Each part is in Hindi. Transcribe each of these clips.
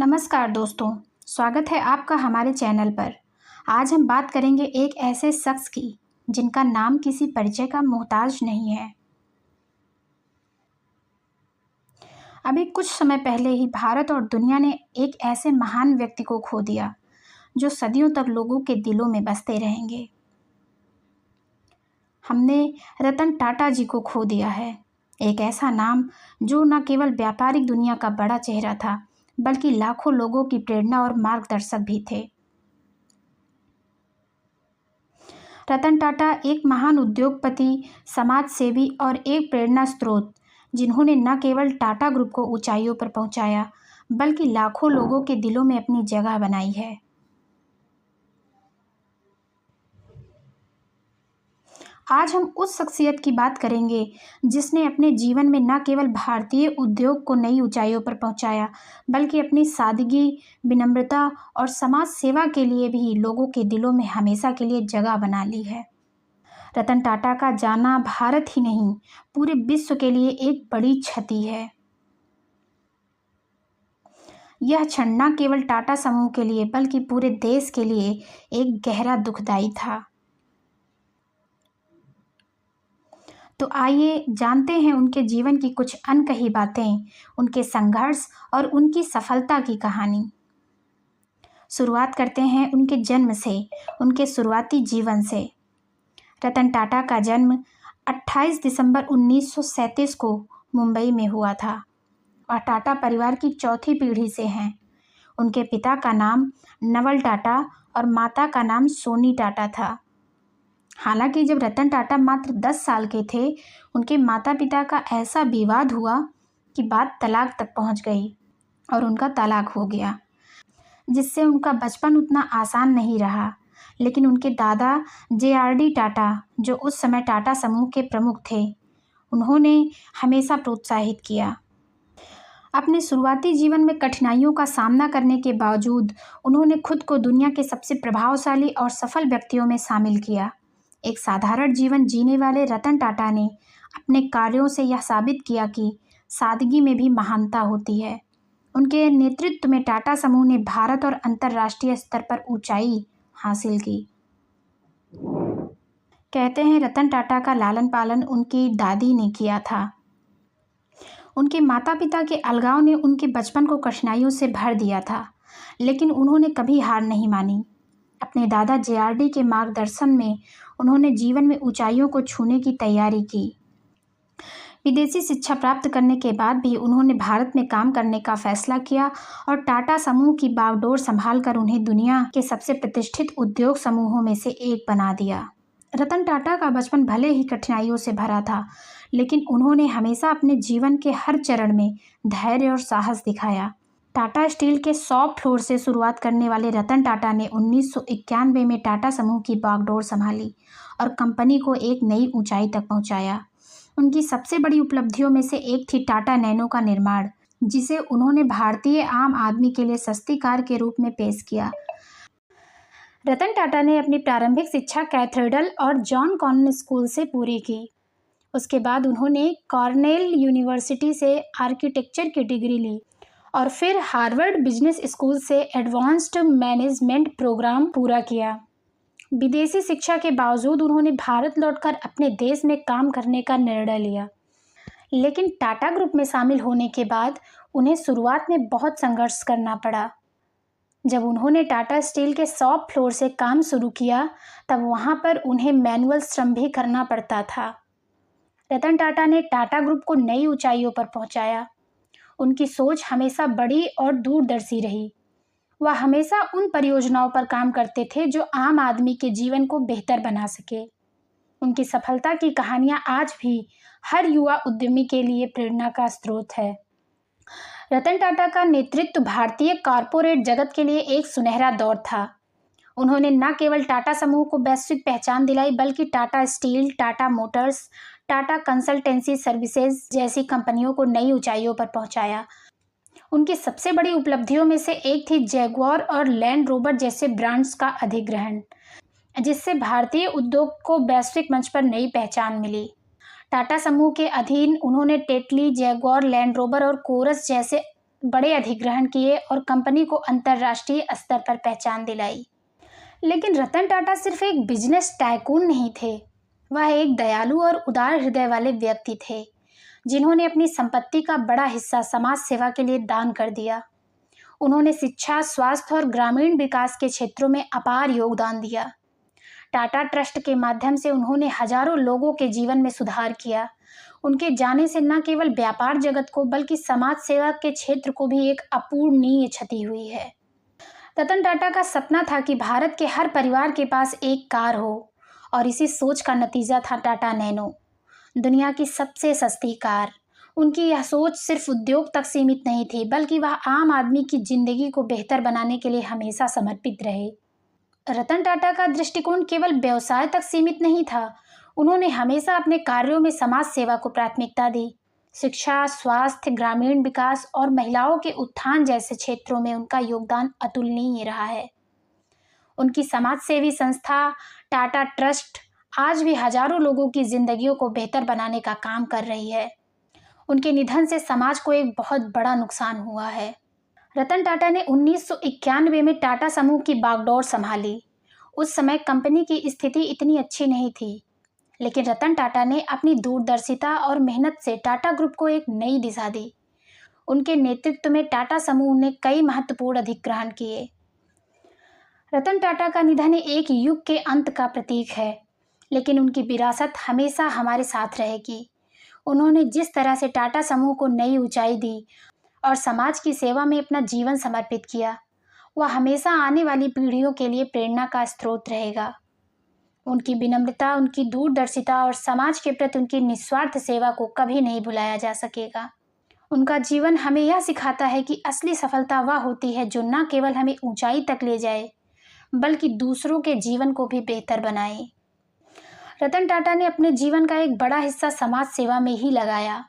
नमस्कार दोस्तों, स्वागत है आपका हमारे चैनल पर। आज हम बात करेंगे एक ऐसे शख्स की जिनका नाम किसी परिचय का मोहताज नहीं है। अभी कुछ समय पहले ही भारत और दुनिया ने एक ऐसे महान व्यक्ति को खो दिया जो सदियों तक लोगों के दिलों में बसते रहेंगे। हमने रतन टाटा जी को खो दिया है। एक ऐसा नाम जो न केवल व्यापारिक दुनिया का बड़ा चेहरा था बल्कि लाखों लोगों की प्रेरणा और मार्गदर्शक भी थे। रतन टाटा एक महान उद्योगपति, समाज सेवी और एक प्रेरणा स्रोत जिन्होंने न केवल टाटा ग्रुप को ऊंचाइयों पर पहुंचाया बल्कि लाखों लोगों के दिलों में अपनी जगह बनाई है। आज हम उस शख्सियत की बात करेंगे जिसने अपने जीवन में न केवल भारतीय उद्योग को नई ऊंचाइयों पर पहुंचाया बल्कि अपनी सादगी, विनम्रता और समाज सेवा के लिए भी लोगों के दिलों में हमेशा के लिए जगह बना ली है। रतन टाटा का जाना भारत ही नहीं, पूरे विश्व के लिए एक बड़ी क्षति है। यह क्षण न केवल टाटा समूह के लिए बल्कि पूरे देश के लिए एक गहरा दुखदाई था। तो आइए जानते हैं उनके जीवन की कुछ अनकही बातें, उनके संघर्ष और उनकी सफलता की कहानी। शुरुआत करते हैं उनके जन्म से, उनके शुरुआती जीवन से। रतन टाटा का जन्म 28 दिसंबर 1937 को मुंबई में हुआ था। वह टाटा परिवार की चौथी पीढ़ी से हैं। उनके पिता का नाम नवल टाटा और माता का नाम सोनी टाटा था। हालांकि जब रतन टाटा मात्र 10 साल के थे, उनके माता पिता का ऐसा विवाद हुआ कि बात तलाक तक पहुंच गई और उनका तलाक हो गया, जिससे उनका बचपन उतना आसान नहीं रहा। लेकिन उनके दादा JRD टाटा, जो उस समय टाटा समूह के प्रमुख थे, उन्होंने हमेशा प्रोत्साहित किया। अपने शुरुआती जीवन में कठिनाइयों का सामना करने के बावजूद उन्होंने खुद को दुनिया के सबसे प्रभावशाली और सफल व्यक्तियों में शामिल किया। एक साधारण जीवन जीने वाले रतन टाटा ने अपने कार्यों से यह साबित किया कि सादगी में भी महानता होती है। उनके नेतृत्व में टाटा समूह ने भारत और अंतर्राष्ट्रीय स्तर पर ऊंचाई हासिल की। कहते हैं रतन टाटा का लालन पालन उनकी दादी ने किया था। उनके माता पिता के अलगाव ने उनके बचपन को कठिनाइयों से भर दिया था, लेकिन उन्होंने कभी हार नहीं मानी। अपने दादा JRD के मार्गदर्शन में उन्होंने जीवन में ऊंचाइयों को छूने की तैयारी की। विदेशी शिक्षा प्राप्त करने के बाद भी उन्होंने भारत में काम करने का फैसला किया और टाटा समूह की बागडोर संभालकर उन्हें दुनिया के सबसे प्रतिष्ठित उद्योग समूहों में से एक बना दिया। रतन टाटा का बचपन भले ही कठिनाइयों से भरा था, लेकिन उन्होंने हमेशा अपने जीवन के हर चरण में धैर्य और साहस दिखाया। टाटा स्टील के 100 फ्लोर से शुरुआत करने वाले रतन टाटा ने 1991 में टाटा समूह की बागडोर संभाली और कंपनी को एक नई ऊंचाई तक पहुंचाया। उनकी सबसे बड़ी उपलब्धियों में से एक थी टाटा नैनो का निर्माण, जिसे उन्होंने भारतीय आम आदमी के लिए सस्ती कार के रूप में पेश किया। रतन टाटा ने अपनी प्रारंभिक शिक्षा कैथेड्रल और जॉन कॉनन स्कूल से पूरी की। उसके बाद उन्होंने कॉर्नेल यूनिवर्सिटी से आर्किटेक्चर की डिग्री ली और फिर हार्वर्ड बिजनेस स्कूल से एडवांस्ड मैनेजमेंट प्रोग्राम पूरा किया। विदेशी शिक्षा के बावजूद उन्होंने भारत लौटकर अपने देश में काम करने का निर्णय लिया। लेकिन टाटा ग्रुप में शामिल होने के बाद उन्हें शुरुआत में बहुत संघर्ष करना पड़ा। जब उन्होंने टाटा स्टील के 100 फ्लोर से काम शुरू किया, तब वहां पर उन्हें मैनुअल श्रम भी करना पड़ता था। रतन टाटा ने टाटा ग्रुप को नई ऊंचाइयों पर पहुंचाया। उनकी सोच हमेशा बड़ी और दूरदर्शी रही। वह हमेशा उन परियोजनाओं पर काम करते थे जो आम आदमी के जीवन को बेहतर बना सके। उनकी सफलता की कहानियां आज भी हर युवा उद्यमी के लिए प्रेरणा का स्रोत है। रतन टाटा का नेतृत्व भारतीय कॉरपोरेट जगत के लिए एक सुनहरा दौर था। उन्होंने न केवल टाटा समूह को वैश्विक पहचान दिलाई बल्कि Tata steel, Tata Motors, Tata consultancy services जैसी कंपनियों को नई ऊंचाइयों पर पहुंचाया। उनकी सबसे बड़ी उपलब्धियों में से एक थी जैगुआर और लैंड रोवर जैसे ब्रांड्स का अधिग्रहण, जिससे भारतीय उद्योग को वैश्विक मंच पर नई पहचान मिली। टाटा समूह के अधीन उन्होंने टेटली, जैगुआर, लैंड रोवर और कोरस जैसे बड़े अधिग्रहण किए और कंपनी को अंतर्राष्ट्रीय स्तर पर पहचान दिलाई। लेकिन रतन टाटा सिर्फ एक बिजनेस टाइकून नहीं थे, वह एक दयालु और उदार हृदय वाले व्यक्ति थे जिन्होंने अपनी संपत्ति का बड़ा हिस्सा समाज सेवा के लिए दान कर दिया। उन्होंने शिक्षा, स्वास्थ्य और ग्रामीण विकास के क्षेत्रों में अपार योगदान दिया। टाटा ट्रस्ट के माध्यम से उन्होंने हजारों लोगों के जीवन में सुधार किया। उनके जाने से न केवल व्यापार जगत को बल्कि समाज सेवा के क्षेत्र को भी एक अपूरणीय क्षति हुई है। रतन टाटा का सपना था कि भारत के हर परिवार के पास एक कार हो, और इसी सोच का नतीजा था टाटा नैनो, दुनिया की सबसे सस्ती कार। उनकी यह सोच सिर्फ उद्योग तक सीमित नहीं थी, बल्कि वह आम आदमी की जिंदगी को बेहतर बनाने के लिए हमेशा समर्पित रहे। रतन टाटा का दृष्टिकोण केवल व्यवसाय तक सीमित नहीं था, उन्होंने हमेशा अपने कार्यों में समाज सेवा को प्राथमिकता दी। शिक्षा, स्वास्थ्य, ग्रामीण विकास और महिलाओं के उत्थान जैसे क्षेत्रों में उनका योगदान अतुलनीय रहा है। उनकी समाज सेवी संस्था टाटा ट्रस्ट आज भी हजारों लोगों की जिंदगियों को बेहतर बनाने का काम कर रही है। उनके निधन से समाज को एक बहुत बड़ा नुकसान हुआ है। रतन टाटा ने 1991 में टाटा समूह की बागडोर संभाली। उस समय कंपनी की स्थिति इतनी अच्छी नहीं थी, लेकिन रतन टाटा ने अपनी दूरदर्शिता और मेहनत से टाटा ग्रुप को एक नई दिशा दी। उनके नेतृत्व में टाटा समूह ने कई महत्वपूर्ण अधिग्रहण किए। रतन टाटा का निधन एक युग के अंत का प्रतीक है, लेकिन उनकी विरासत हमेशा हमारे साथ रहेगी। उन्होंने जिस तरह से टाटा समूह को नई ऊंचाई दी और समाज की सेवा में अपना जीवन समर्पित किया, वह हमेशा आने वाली पीढ़ियों के लिए प्रेरणा का स्रोत रहेगा। उनकी विनम्रता, उनकी दूरदर्शिता और समाज के प्रति उनकी निस्वार्थ सेवा को कभी नहीं भुलाया जा सकेगा। उनका जीवन हमें यह सिखाता है कि असली सफलता वह होती है जो न केवल हमें ऊंचाई तक ले जाए, बल्कि दूसरों के जीवन को भी बेहतर बनाए। रतन टाटा ने अपने जीवन का एक बड़ा हिस्सा समाज सेवा में ही लगाया।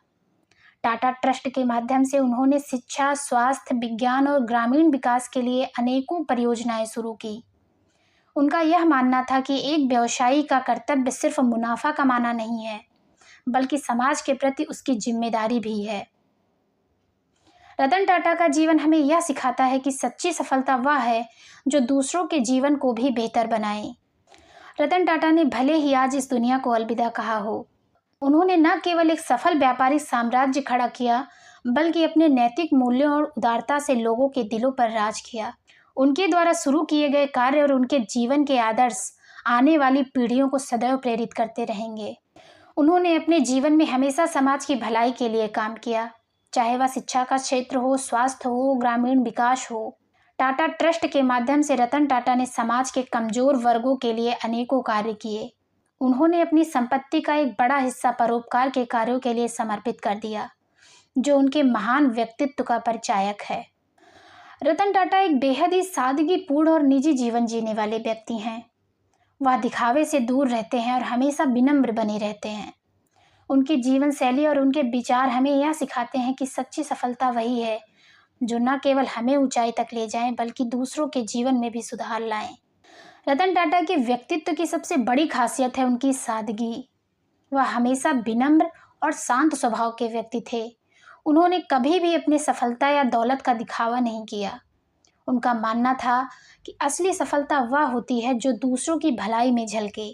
टाटा ट्रस्ट के माध्यम से उन्होंने शिक्षा, स्वास्थ्य, विज्ञान और ग्रामीण विकास के लिए अनेकों परियोजनाएं शुरू की। उनका यह मानना था कि एक व्यवसायी का कर्तव्य सिर्फ मुनाफा कमाना नहीं है, बल्कि समाज के प्रति उसकी जिम्मेदारी भी है। रतन टाटा का जीवन हमें यह सिखाता है कि सच्ची सफलता वह है जो दूसरों के जीवन को भी बेहतर बनाए। रतन टाटा ने भले ही आज इस दुनिया को अलविदा कहा हो, उन्होंने न केवल एक सफल व्यापारिक साम्राज्य खड़ा किया, बल्कि अपने नैतिक मूल्यों और उदारता से लोगों के दिलों पर राज किया। उनके द्वारा शुरू किए गए कार्य और उनके जीवन के आदर्श आने वाली पीढ़ियों को सदैव प्रेरित करते रहेंगे। उन्होंने अपने जीवन में हमेशा समाज की भलाई के लिए काम किया, चाहे वह शिक्षा का क्षेत्र हो, स्वास्थ्य हो, ग्रामीण विकास हो। टाटा ट्रस्ट के माध्यम से रतन टाटा ने समाज के कमजोर वर्गों के लिए अनेकों कार्य किए। उन्होंने अपनी संपत्ति का एक बड़ा हिस्सा परोपकार के कार्यों के लिए समर्पित कर दिया, जो उनके महान व्यक्तित्व का परिचायक है। रतन टाटा एक बेहद ही सादगीपूर्ण और निजी जीवन जीने वाले व्यक्ति हैं। वह दिखावे से दूर रहते हैं और हमेशा विनम्र बने रहते हैं। उनकी जीवन शैली और उनके विचार हमें यह सिखाते हैं कि सच्ची सफलता वही है जो न केवल हमें ऊंचाई तक ले जाएं, बल्कि दूसरों के जीवन में भी सुधार लाएं। रतन टाटा के व्यक्तित्व की सबसे बड़ी खासियत है उनकी सादगी। वह हमेशा विनम्र और शांत स्वभाव के व्यक्ति थे। उन्होंने कभी भी अपनी सफलता या दौलत का दिखावा नहीं किया। उनका मानना था कि असली सफलता वह होती है जो दूसरों की भलाई में झलके।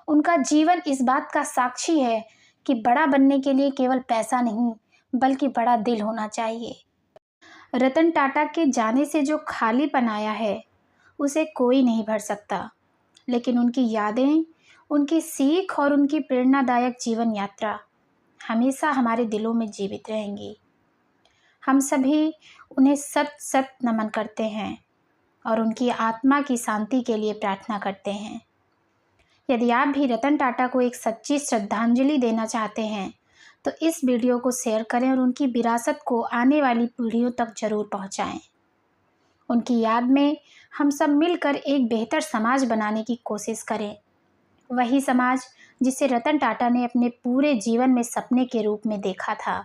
उनका जीवन इस बात का साक्षी है कि बड़ा बनने के लिए केवल पैसा नहीं, बल्कि बड़ा दिल होना चाहिए। रतन टाटा के जाने से जो खालीपन आया है, उसे कोई नहीं भर सकता, लेकिन उनकी यादें, उनकी सीख और उनकी प्रेरणादायक जीवन यात्रा हमेशा हमारे दिलों में जीवित रहेंगी। हम सभी उन्हें सत सत नमन करते हैं और उनकी आत्मा की शांति के लिए प्रार्थना करते हैं। यदि आप भी रतन टाटा को एक सच्ची श्रद्धांजलि देना चाहते हैं, तो इस वीडियो को शेयर करें और उनकी विरासत को आने वाली पीढ़ियों तक जरूर पहुंचाएं। उनकी याद में हम सब मिलकर एक बेहतर समाज बनाने की कोशिश करें, वही समाज जिसे रतन टाटा ने अपने पूरे जीवन में सपने के रूप में देखा था।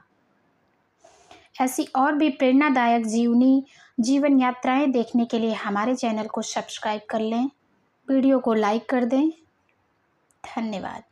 ऐसी और भी प्रेरणादायक जीवन यात्राएं देखने के लिए हमारे चैनल को सब्सक्राइब कर लें, वीडियो को लाइक कर दें। धन्यवाद।